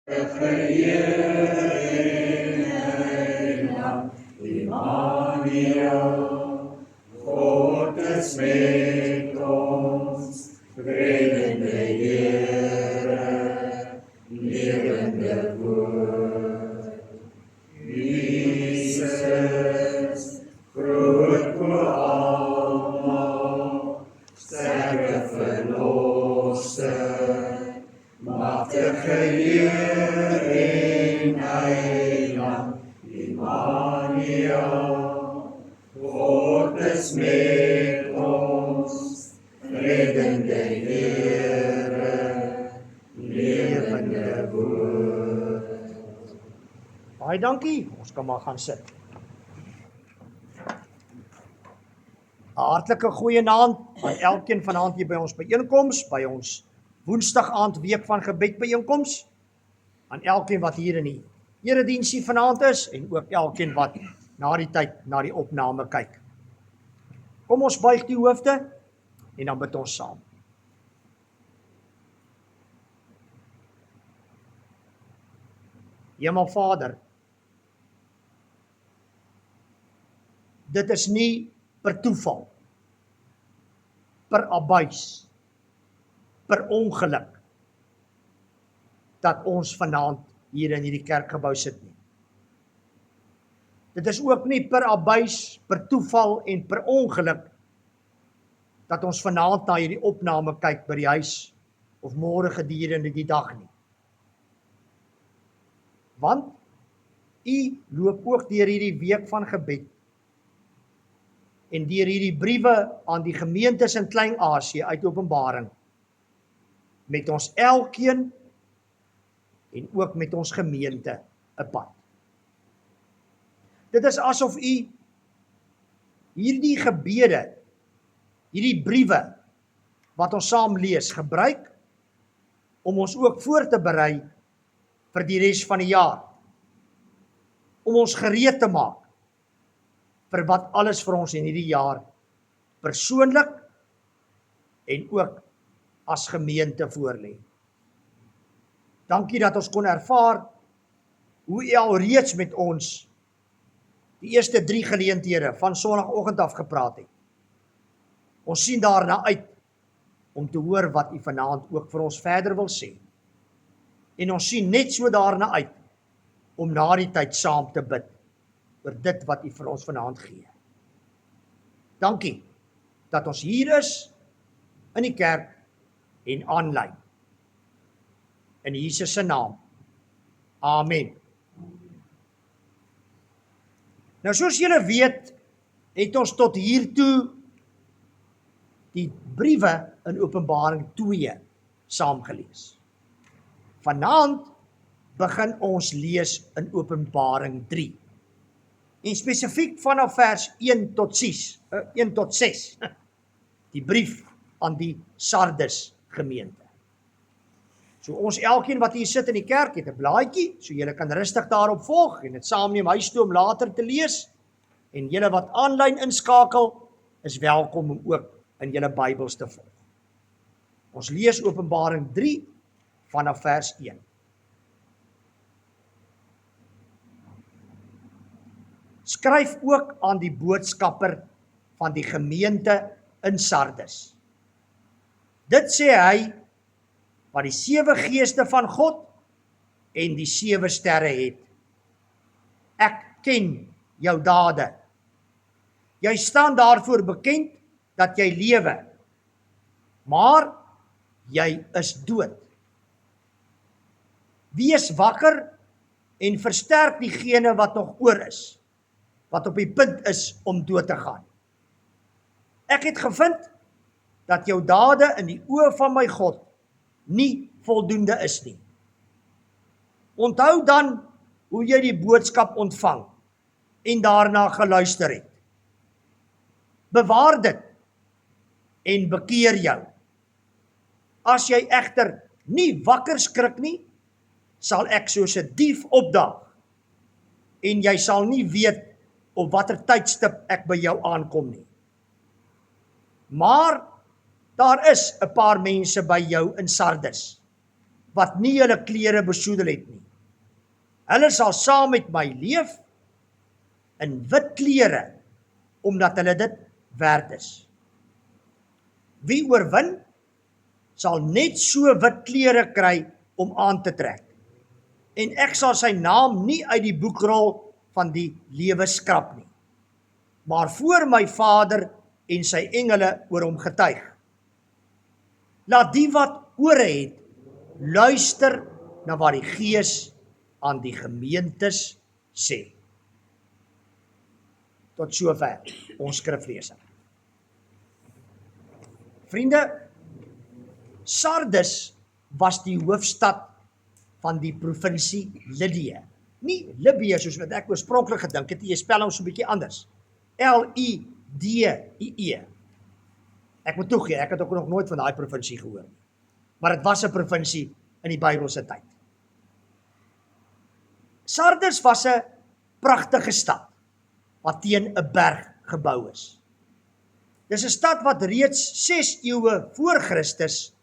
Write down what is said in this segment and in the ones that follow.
Immanuel, God is met ons, redende Here, lewende woord. Jesus, groot oor almal, sterke verlosser, magtige Heer en Heiland, Immanuel, God is met ons, reddende Here, lewende woord. Baie dankie, ons kan maar gaan sit. 'n Hartlike goeienaand aan elkeen vanaand hier by ons byeenkoms, by ons Woensdag aand week van gebed byeenkoms, aan elkeen wat hier in die erediensie vanaand is en ook elkeen wat na die tyd na die opname kyk. Kom ons buig die hoofde en dan bid ons saam. Hemelvader, dit is nie per toeval, per abuis, per ongeluk, dat ons vanaand hier in hierdie kerkgebou sit nie. Dit is ook nie per abuis, per toeval en per ongeluk, dat ons vanaand na hierdie opname kyk by die huis, of môre gedurende die dag nie. Want u loop ook deur hierdie week van gebed, en deur hierdie briewe aan die gemeentes in Klein-Asië uit Openbaring, met ons elkeen en ook met ons gemeente 'n pad. Dit is asof u hierdie gebede, hierdie briewe wat ons saam lees, gebruik om ons ook voor te berei vir die res van die jaar, om ons gereed te maak vir wat alles vir ons in hierdie jaar persoonlik en ook as gemeente voorlê. Dankie dat ons kon ervaar hoe u alreeds met ons die eerste 3 geleenthede van Sondagoggend af gepraat het. Ons sien daarna uit om te hoor wat u vanaand ook vir ons verder wil sê. En ons sien net so daarna uit om na die tyd saam te bid oor dit wat u vir ons vanaand gee. Dankie dat ons hier is in die kerk en aanlyn. In Jesus se naam. Amen. Nou soos julle weet, het ons tot hiertoe die briewe in Openbaring 2 saamgelees. Vanaand begin ons lees in Openbaring 3. En spesifiek vanaf vers 1 tot 6, die brief aan die Sardes gemeente. So ons elkeen wat hier sit in die kerk het 'n blaadjie, so julle kan rustig daarop volg en dit saamneem huis toe om later te lees. En julle wat aanlyn inskakel, is welkom om ook in julle Bybels te volg. Ons lees Openbaring 3 vanaf vers 1. Skryf ook aan die boodskapper van die gemeente in Sardes. Dit sê hy wat die 7 geeste van God en die 7 sterre het. Ek ken jou dade. Jy staan daarvoor bekend dat jy lewe, maar jy is dood. Wees wakker en versterk diegene wat nog oor is, wat op die punt is om dood te gaan. Ek het gevind dat jou dade in die oë van my God nie voldoende is nie. Onthou dan hoe jy die boodskap ontvang en daarna geluister het. Bewaar dit en bekeer jou. As jy egter nie wakker skrik nie, sal ek soos 'n dief opdaag en jy sal nie weet op watter tydstip ek by jou aankom nie. Maar daar is 'n paar mense by jou in Sardes wat nie hulle klere besoedel het nie. Hulle sal saam met my leef in wit klere, omdat hulle dit werd is. Wie oorwin, sal net so wit klere kry om aan te trek. En ek sal sy naam nie uit die boekrol van die lewe skrap nie, maar voor my Vader en sy engele oor hom getuig. Laat die wat ore het, luister na wat die Gees aan die gemeentes sê. Tot sover ons skriflesing. Vriende, Sardes was die hoofstad van die provinsie Lidië. Nie Libië soos wat ek oorspronklik gedink het, jy spel hom so 'n bietjie anders. L-I-D-I-E. Ek moet toegee, ek het ook nog nooit van daai provinsie gehoor nie. Maar dit was 'n provinsie in die Bybelse tyd. Sardes was 'n pragtige stad wat teen 'n berg gebou is. Dis 'n stad wat reeds 6 eeue voor Christus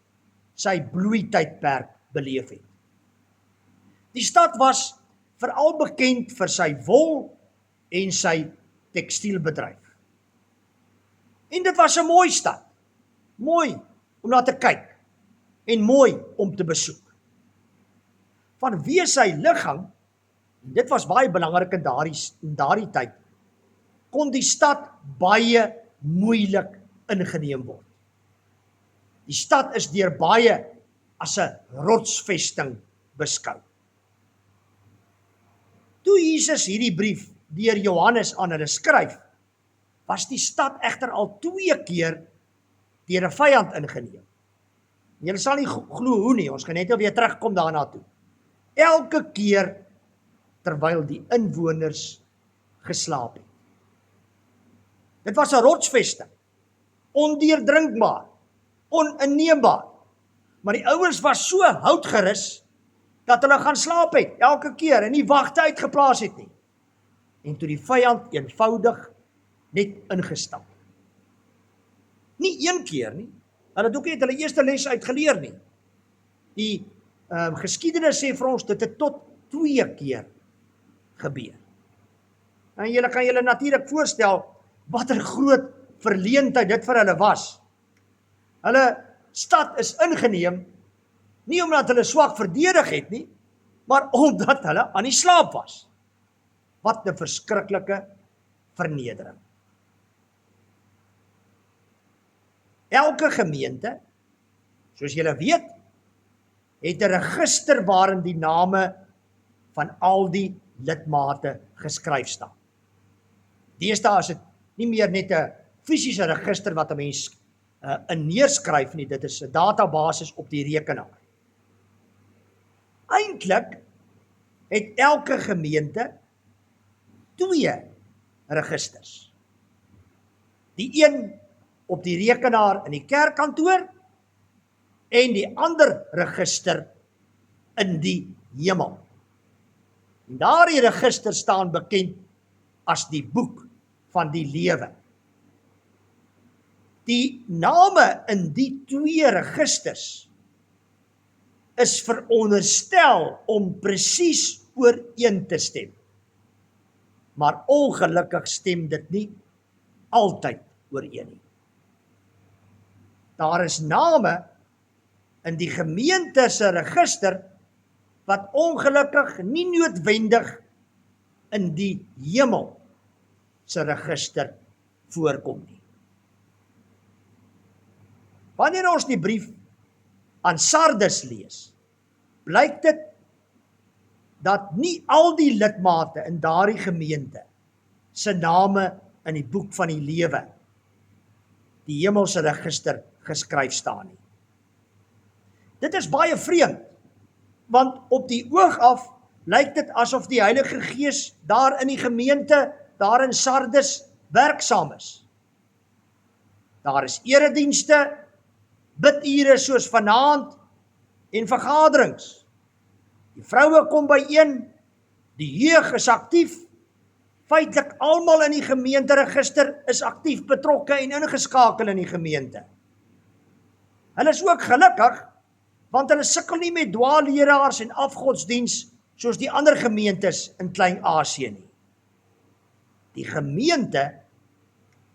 sy bloeitydperk beleef het. Die stad was veral bekend vir sy wol en sy tekstielbedryf. En dit was 'n mooi stad. Mooi om na te kyk en mooi om te besoek. Vanweë sy ligging, dit was baie belangrik in daardie tyd, kon die stad baie moeilik ingeneem word. Die stad is deur baie as 'n rotsvesting beskou. Toe Jesus hierdie brief deur Johannes aan hulle skryf, was die stad egter al 2 keer deur 'n vyand ingeneem. Julle sal nie glo hoe nie, ons gaan net weer terugkom daarna toe. Elke keer terwyl die inwoners geslaap het. Dit was 'n rotsvesting, ondeurdrinkbaar, oninneembaar. Maar die ouens was so houtgerus dat hulle gaan slaap het elke keer en nie wagte uitgeplaas het nie. En toe die vyand eenvoudig net ingestap. Nie 1 keer nie. Hulle het ook net hulle eerste les uitgeleer nie. Die geskiedenis sê vir ons dit het tot 2 keer gebeur. En julle kan julle natuurlik voorstel watter groot verleentheid dit vir hulle was. Hulle stad is ingeneem nie omdat hulle swak verdedig het nie, maar omdat hulle aan die slaap was. Wat 'n verskriklike vernedering. Elke gemeente, soos julle weet, het 'n register waarin die name van al die lidmate geskryf staan. Deesdae is dit nie meer net 'n fisiese register wat 'n mens in neerskryf nie, dit is 'n database op die rekenaar. Eintlik het elke gemeente 2 registers. Die een op die rekenaar in die kerkkantoor en die ander register in die hemel. En daardie register staan bekend as die boek van die lewe. Die name in die 2 registers is veronderstel om presies ooreen te stem. Maar ongelukkig stem dit nie altyd ooreen nie. Daar is name in die gemeente se register wat ongelukkig nie noodwendig in die hemel se register voorkom nie. Wanneer ons die brief aan Sardes lees, blyk dit dat nie al die lidmate in daardie gemeente se name in die boek van die lewe, die hemelse register, geskryf staan nie. Dit is baie vreemd, want op die oog af lyk dit asof die Heilige Gees daar in die gemeente, daar in Sardes, werksaam is. Daar is eredienste, bidure soos vanaand en vergaderings. Die vroue kom byeen, die jeug is aktief, feitelik almal in die gemeenteregister is aktief betrokke en ingeskakel in die gemeente. Hulle is ook gelukkig, Want hulle sukkel nie met dwaalleraars en afgodsdiens soos die ander gemeentes in Klein-Asië nie. Die gemeente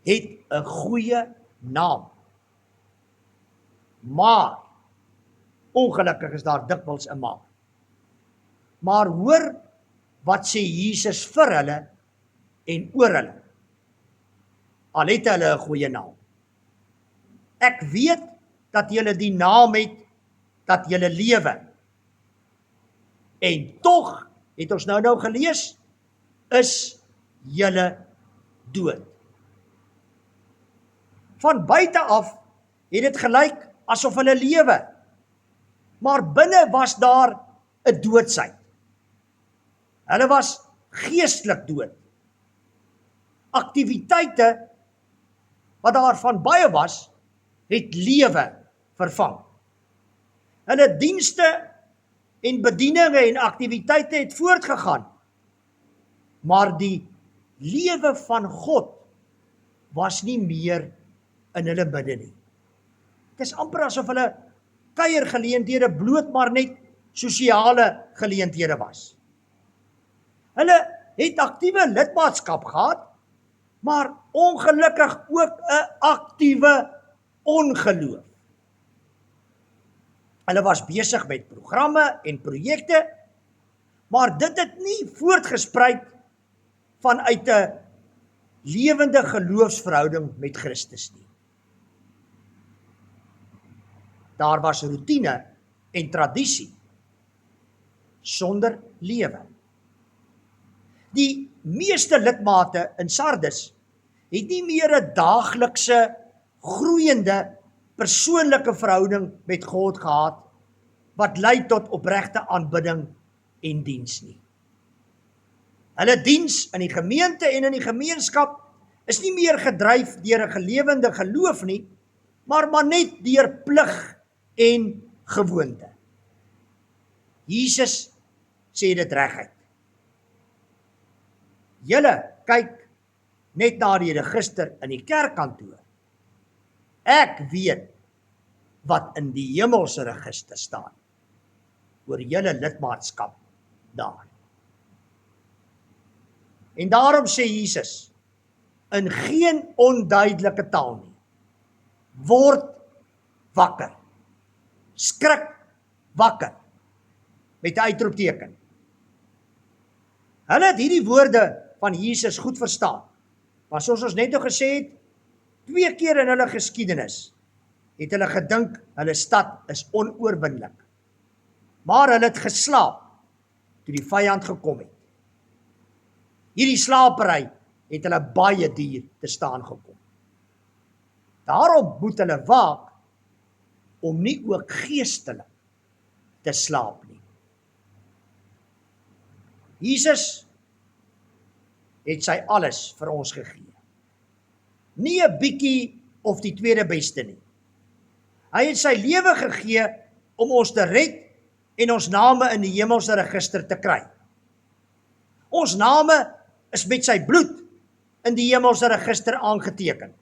het 'n goeie naam. Maar, ongelukkig is daar dikwels 'n maar. Maar hoor wat sê Jesus vir hulle en oor hulle. Al het hulle 'n goeie naam. Ek weet dat julle die naam het dat julle lewe. En tog, het ons nou gelees, is julle dood. Van buite af het dit gelyk asof hulle lewe, maar binne was daar 'n doodsheid. Hulle was geestelik dood. Aktiwiteite wat daar van baie was, het lewe vervang. Hulle dienste en bedieninge en aktiwiteite het voortgegaan, maar die lewe van God was nie meer in hulle binne nie. Dit is amper asof hulle kuiergeleenthede bloot maar net sosiale geleenthede was. Hulle het aktiewe lidmaatskap gehad, maar ongelukkig ook 'n aktiewe ongeloof. Hulle was besig met programme en projekte, maar dit het nie voortgespruit vanuit 'n lewende geloofsverhouding met Christus nie. Daar was roetine en tradisie sonder lewe. Die meeste lidmate in Sardes het nie meer 'n daaglikse, groeiende, persoonlike verhouding met God gehad, wat lei tot opregte aanbidding en diens nie. Hulle diens in die gemeente en in die gemeenskap is nie meer gedryf deur 'n gelewende geloof nie, maar net deur plig en gewoonte. Jesus sê dit reguit. Julle kyk net na die register in die kerkkantoor. Ek weet wat in die hemelse register staan oor julle lidmaatskap daar. En daarom sê Jesus in geen onduidelike taal nie: word wakker. Skrik wakker. Met 'n uitroepteken. Hulle het hierdie woorde van Jesus goed verstaan. Maar soos ons net gesê het, 2 keer in hulle geskiedenis het hulle gedink hulle stad is onoorwinnelik. Maar hulle het geslaap toe die vyand gekom het. Hierdie slapery het hulle baie duur te staan gekom. Daarom moet hulle waak om nie ook geestelik te slaap nie. Jesus het sy alles vir ons gegee. Nie 'n bietjie of die tweede beste nie. Hy het sy lewe gegee om ons te red en ons name in die hemelse register te kry. Ons name is met sy bloed in die hemelse register aangeteken.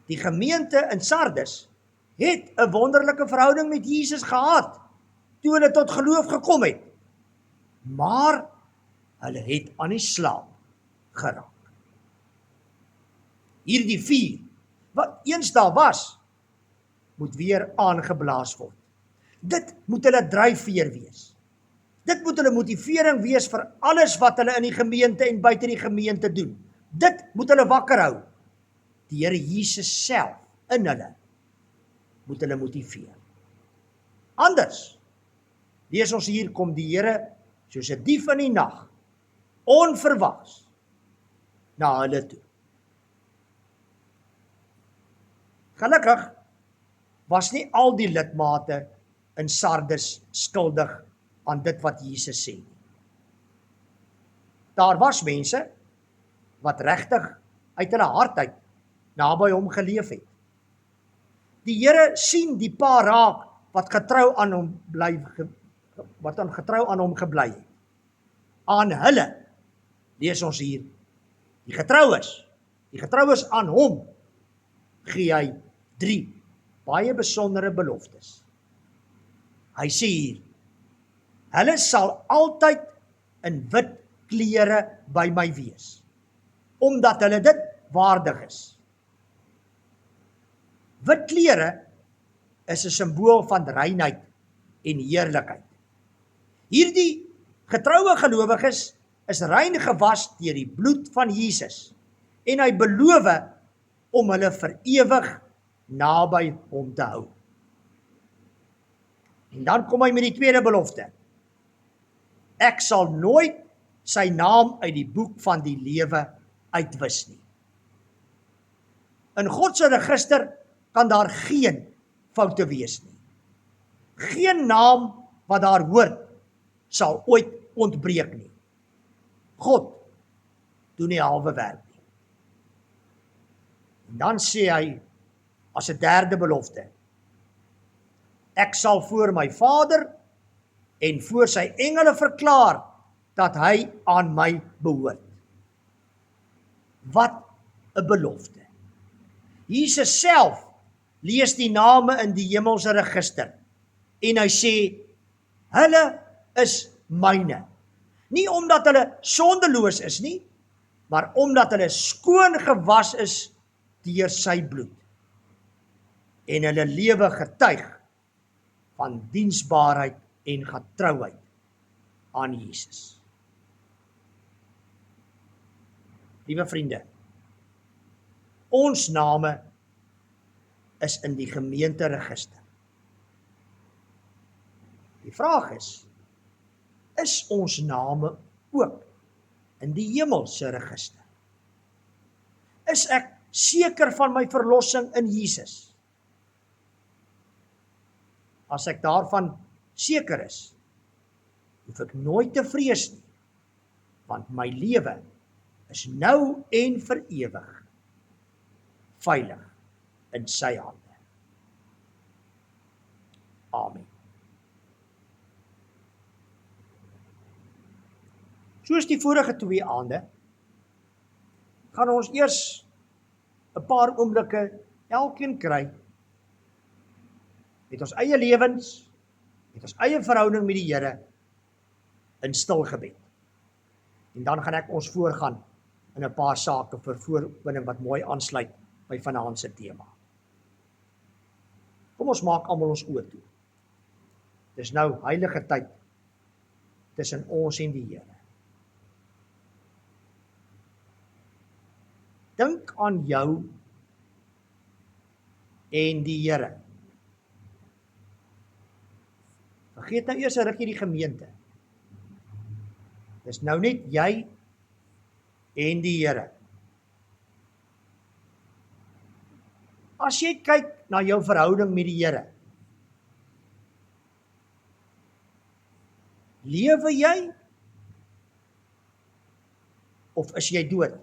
Die gemeente in Sardes het 'n wonderlike verhouding met Jesus gehad toe hulle tot geloof gekom het. Maar hulle het aan die slaap geraak. Hierdie vuur wat eens daar was, moet weer aangeblaas word. Dit moet hulle dryfveer wees. Dit moet hulle motivering wees vir alles wat hulle in die gemeente en buite die gemeente doen. Dit moet hulle wakker hou. Die Here Jesus self in hulle moet hulle motiveer. Anders, lees ons hier, kom die Here soos 'n dief in die nag, onverwags, na hulle toe. Gelukkig was nie al die lidmate in Sardes skuldig aan dit wat Jesus sê. Daar was mense wat regtig uit hulle hart uit naby hom geleef het. Die Here sien die paar raak wat getrou aan hom gebly het. Aan hulle, lees ons hier, die getroues aan hom, gee hy 3 baie besondere beloftes. Hy sê hier, hulle sal altyd in wit klere by my wees, omdat hulle dit waardig is. Wit klere is 'n simbool van reinheid en heerlikheid. Hierdie getroue gelowiges is rein gewas deur die bloed van Jesus en hy beloof om hulle vir ewig naby hom te hou. En dan kom hy met die tweede belofte. Ek sal nooit sy naam uit die boek van die lewe uitwis nie. In God se register kan daar geen foute wees nie. Geen naam wat daar hoort sal ooit ontbreek nie. God doen nie halwe werk nie. En dan sê hy as 'n derde belofte, ek sal voor my Vader en voor sy engele verklaar dat hy aan my behoort. Wat 'n belofte. Jesus self lees die name in die hemelse register en hy sê, hulle is myne. Nie omdat hulle sondeloos is nie, maar omdat hulle skoon gewas is deur sy bloed. En hulle lewe getuig van diensbaarheid en getrouheid aan Jesus. Liewe vriende, ons name is in die gemeenteregister. Die vraag is ons name ook in die hemelse register? Is ek seker van my verlossing in Jesus? As ek daarvan seker is, hoef ek nooit te vrees nie, want my lewe is nou en vir ewig veilig in sy hande. Amen. Soos die vorige 2 aande, gaan ons eers 'n paar oomblikke elkeen kry met ons eie lewens, met ons eie verhouding met die Here in stil gebed. En dan gaan ek ons voorgaan in 'n paar sake vir voorbinding wat mooi aansluit by vanaand se tema. Kom ons maak almal ons oë toe. Dis nou heilige tyd tussen ons en die Here. Dink aan jou en die Here. Vergeet nou eers 'n rukkie die gemeente. Dis nou net jy en die Here. As jy kyk na jou verhouding met die Here, lewe jy of is jy dood?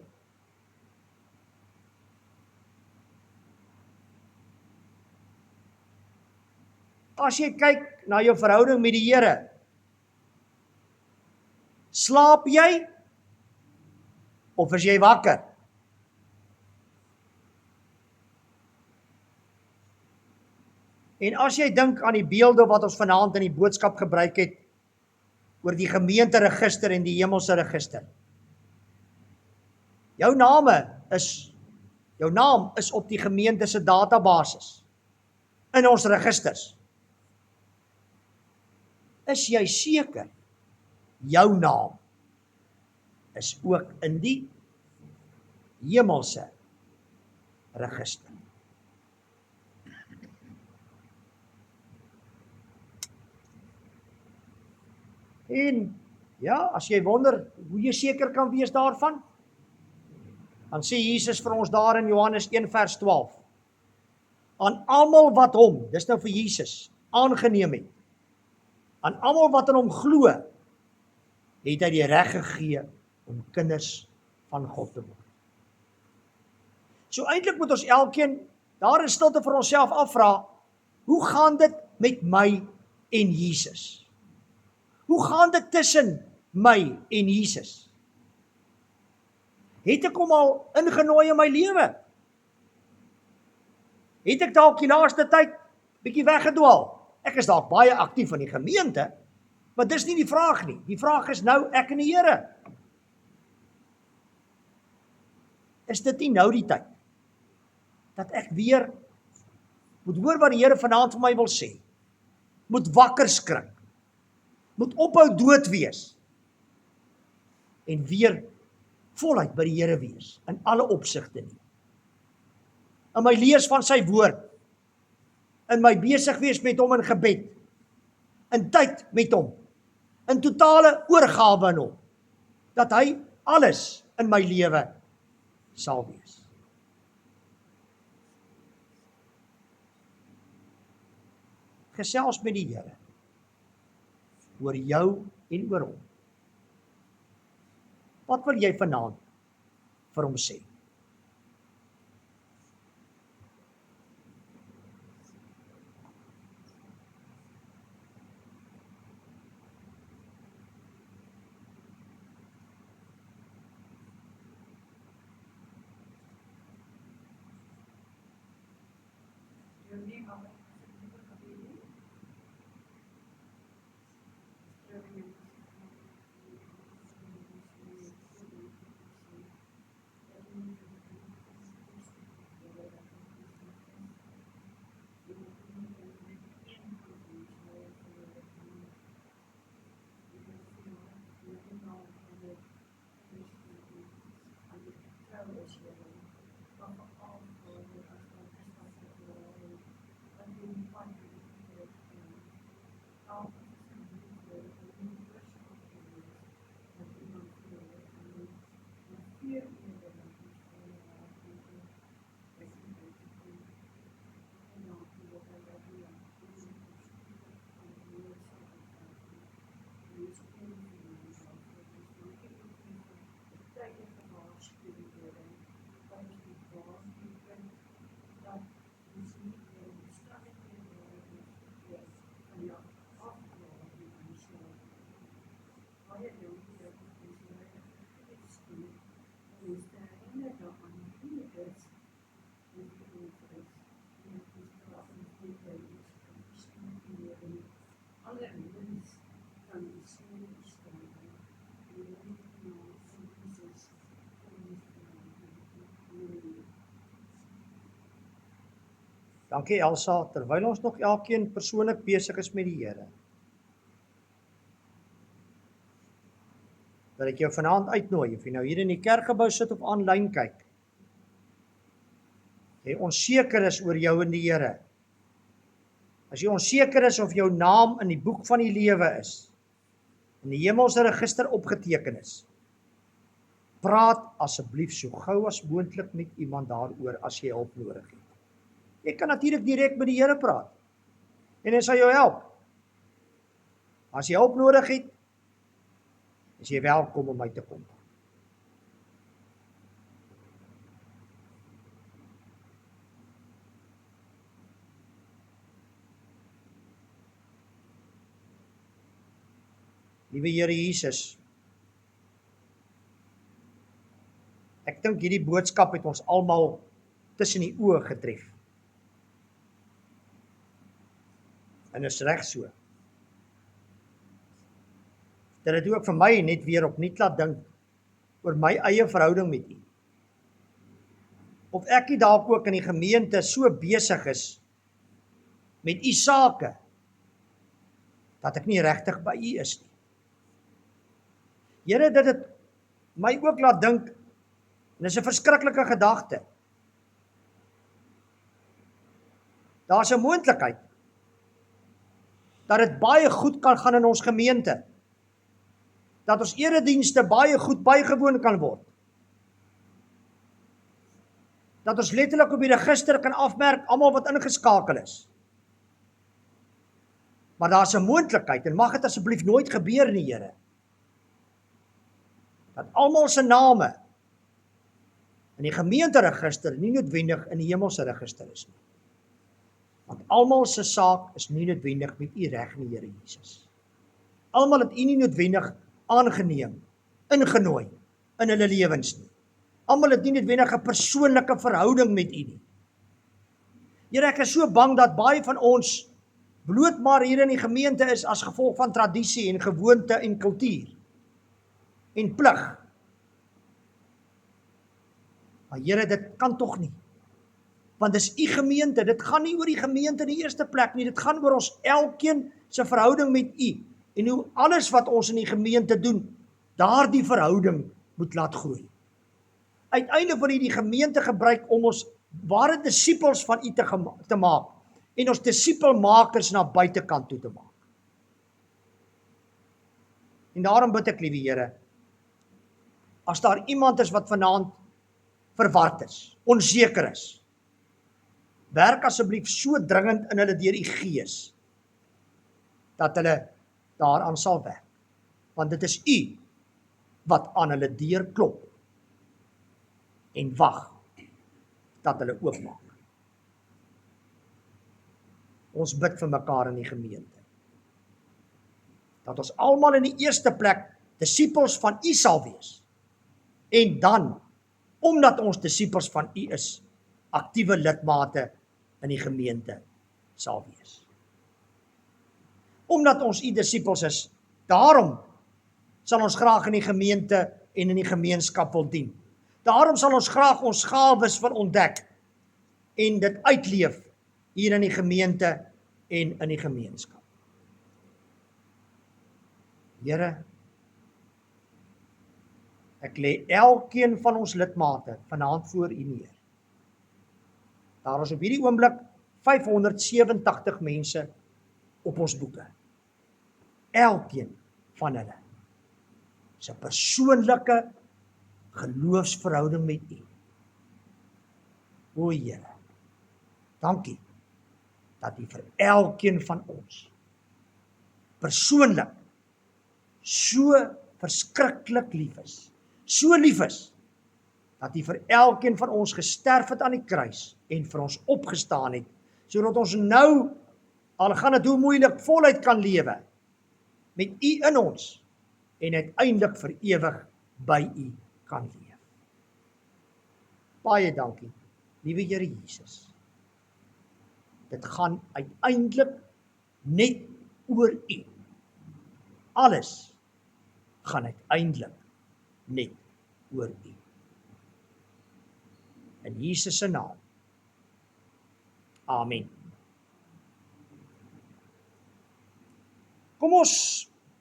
As jy kyk na jou verhouding met die Here, slaap jy of is jy wakker? En as jy dink aan die beelde wat ons vanaand in die boodskap gebruik het oor die gemeenteregister en die hemelse register. Jou naam is op die gemeente se databasis in ons registers. Is jy seker jou naam is ook in die hemelse register? En ja, as jy wonder hoe jy seker kan wees daarvan, dan sê Jesus vir ons daar in Johannes 1 vers 12, aan almal wat hom, dis nou vir Jesus, aangeneem het, aan almal wat in hom glo, het hy die reg gegee om kinders van God te word. So eintlik moet ons elkeen daar in stilte vir onsself afvra, hoe gaan dit met my en Jesus? Hoe gaan dit tussen my en Jesus? Het ek hom al ingenooi in my lewe? Het ek dalk die laaste tyd bietjie weggedwaal? Ek is dalk baie aktief in die gemeente, maar dis nie die vraag nie. Die vraag is nou ek en die Here. Is dit nie nou die tyd dat ek weer moet hoor wat die Here vanaand vir my wil sê? Moet wakker skrik. Moet ophou dood wees. En weer voluit by die Here wees in alle opsigte nie. In my lees van sy woord, in my besig wees met hom in gebed, in tyd met hom, in totale oorgawe aan hom, dat hy alles in my lewe sal wees. Gesels met die Here oor jou en oor hom. Wat wil jy vanaand vir hom sê? Dankie Elsa, terwyl ons nog elkeen persoonlik besig is met die Here, dat ek jou vanaand uitnooi, of jy nou hier in die kerkgebou sit of aanlyn kyk, jy onseker is oor jou en die Here. As jy onseker is of jou naam in die boek van die lewe is, in die hemelse register opgeteken is, praat asseblief so gou as moontlik met iemand daaroor as jy hulp nodig het. Jy kan natuurlik direk met die Here praat, en hy sal jou help. As jy hulp nodig het, is jy welkom om my te kom. Liewe Here Jesus, ek dink hierdie boodskap het ons almal tussen die oë getref. En is reg so. Dat dit ook vir my net weer opnuut laat dink oor my eie verhouding met U. Of ek nie dalk ook in die gemeente so besig is met U sake, dat ek nie regtig by U is nie. Here, dit het my ook laat dink, en dis 'n verskriklike gedagte. Daar's 'n moontlikheid dat dit baie goed kan gaan in ons gemeente. Dat ons eredienste baie goed bygewoon kan word. Dat ons letterlik op die register kan afmerk almal wat ingeskakel is. Maar daar's 'n moontlikheid, en mag dit asseblief nooit gebeur nie, Here, dat almal se name in die gemeenteregister nie noodwendig in die hemelse register is nie. Want almal se saak is nie noodwendig met U reg nie, Here Jesus. Almal het U nie noodwendig aangeneem, ingenooi in hulle lewens nie. Almal het nie noodwendig 'n persoonlike verhouding met U nie. Here, ek is so bang dat baie van ons bloot maar hier in die gemeente is as gevolg van tradisie en gewoonte en kultuur en plig. Maar Here, dit kan tog nie. Want dis u gemeente, dit gaan nie oor die gemeente in die eerste plek nie, dit gaan oor ons elkeen se verhouding met u. En hoe alles wat ons in die gemeente doen, daardie verhouding moet laat groei. Uiteindelik wil u die gemeente gebruik om ons ware disippels van u te maak en ons disipelmakers na buitekant toe te maak. En daarom bid ek, liewe Here, as daar iemand is wat vanaand verward is, onseker is, werk asseblief so dringend in hulle deur u Gees, dat hulle daaraan sal werk. Want dit is u wat aan hulle deur klop en wag dat hulle oopmaak. Ons bid vir mekaar in die gemeente. Dat ons almal in die eerste plek disippels van u sal wees. En dan, omdat ons disippels van u is, aktiewe lidmate in die gemeente sal wees. Omdat ons u disippels is, daarom sal ons graag in die gemeente en in die gemeenskap wil dien. Daarom sal ons graag ons gawes wil ontdek en dit uitleef hier in die gemeente en in die gemeenskap. Here, ek lê elkeen van ons lidmate vanaand voor u neer. Daar is op hierdie oomblik 587 mense op ons boeke. Elkeen van hulle is 'n persoonlike geloofsverhouding met u. O Here, dankie dat u vir elkeen van ons persoonlik so verskriklik lief is. So lief is, dat u vir elkeen van ons gesterf het aan die kruis en vir ons opgestaan het, sodat ons nou, al gaan dit hoe moeilik, voluit kan lewe, met u in ons, en uiteindelik vir ewig by u kan leef. Baie dankie, liewe Here Jesus. Dit gaan uiteindelik net oor u. Alles gaan uiteindelik net oor u. In Jesus se naam. Amen. Kom ons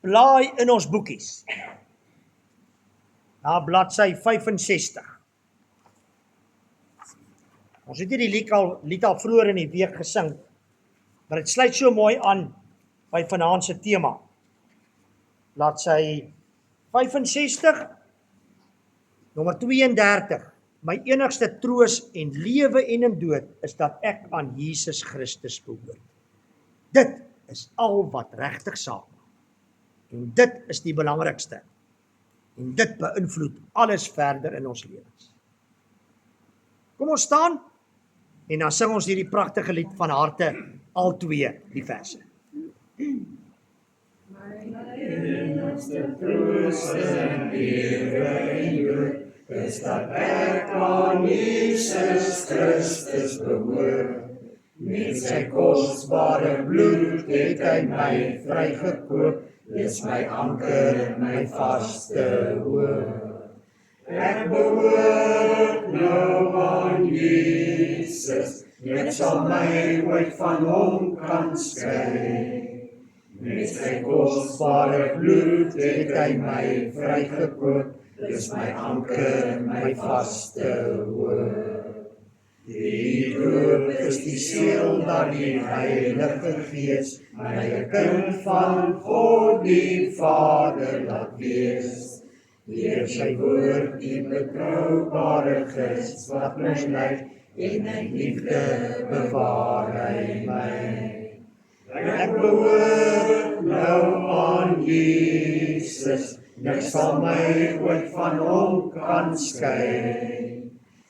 blaai in ons boekies. Na bladsy 65. Ons het hierdie lied al vroeër in die week gesing, maar dit sluit so mooi aan by vanaand se tema. Bladsy 65, nommer 32. My enigste troos en lewe en in dood is dat ek aan Jesus Christus behoort. Dit is al wat regtig saak maak. En dit is die belangrikste. En dit beïnvloed alles verder in ons lewens. Kom ons staan en dan sing ons hierdie pragtige lied van harte, al twee die verse. Enigste troos en lewe en dood is dat ek aan Jesus Christus behoort. Met sy kosbare bloed het hy my vrygekoop, dis my anker, my vaste hoop. Ek behoort nou aan Jesus, niks sal my ooit van hom kan skei. Met sy kosbare bloed het hy my vrygekoop, dis my anker, my vaste hoop. Die doop is die seël dat die Heilige Gees my 'n kind van God die Vader laat wees. Deur sy woord die betroubare gids wat ons lei, en in liefde bewaar hy my. Ek behoort nou aan Jesus, niks sal my ooit van hom kan skei.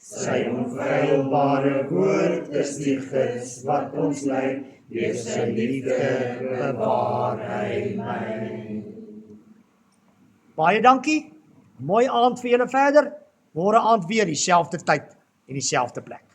Sy onfeilbare woord is die gids wat ons lei, deur sy liefde bewaar hy my. Baie dankie, mooi aand vir julle verder, môre aand weer dieselfde tyd en dieselfde plek.